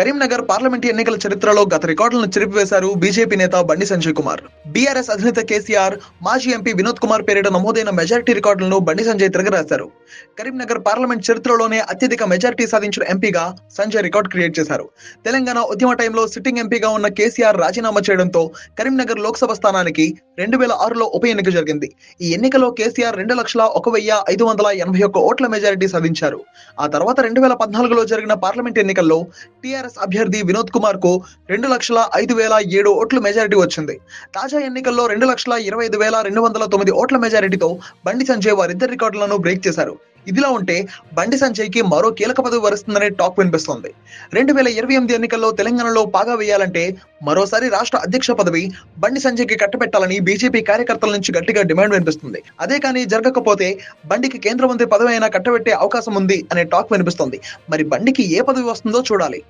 Karimnagar parliament ఎన్నికల చరిత్రలో గత రికార్డులను చెరిపివేశారు బీజేపీ నేత బండి సంజయ్ కుమార్. బీఆర్ఎస్ అధినేత కేసీఆర్, మాజీ ఎంపీ వినోద్ కుమార్ పేరిట నమోదైన మెజారిటీ రికార్డులను బండి సంజయ్ తిరగరాశారు. కరీంనగర్ పార్లమెంట్ చరిత్రలోనే అత్యధిక మెజారిటీ సాధించిన ఎంపీగా సంజయ్ రికార్డ్ క్రియేట్ చేశారు. తెలంగాణ ఉద్యమ టైంలో సిట్టింగ్ ఎంపీగా ఉన్న కేసీఆర్ రాజీనామా చేయడంతో కరీంనగర్ లోక్సభ స్థానానికి 2006లో ఉప ఎన్నిక జరిగింది. ఈ ఎన్నికలో కేసీఆర్ 2,01,581 ఓట్ల మెజారిటీ సాధించారు. ఆ తర్వాత 2014లో జరిగిన పార్లమెంట్ ఎన్నికల్లో టీఆర్ఎస్ అభ్యర్థి వినోద్ కుమార్ కు 2,05,007 ఓట్ల మెజారిటీ వచ్చింది. తాజా ఎన్నికల్లో 2,25,209 ఓట్ల మెజారిటీతో బండి సంజయ్ వారిద్దరి రికార్డులను బ్రేక్ చేశారు. ఇదిలా ఉంటే బండి సంజయ్ కి మరో కీలక పదవి వరుస్తుందనే టాక్ వినిపిస్తోంది. 2028 ఎన్నికల్లో తెలంగాణలో పాగా వేయాలంటే మరోసారి రాష్ట్ర అధ్యక్ష పదవి బండి సంజయ్ కి కట్టబెట్టాలని బీజేపీ కార్యకర్తల నుంచి గట్టిగా డిమాండ్ వినిపిస్తుంది. అదే కానీ జరగకపోతే బండికి కేంద్ర మంత్రి పదవి అయినా కట్టబెట్టే అవకాశం ఉంది అనే టాక్ వినిపిస్తోంది. మరి బండికి ఏ పదవి వస్తుందో చూడాలి.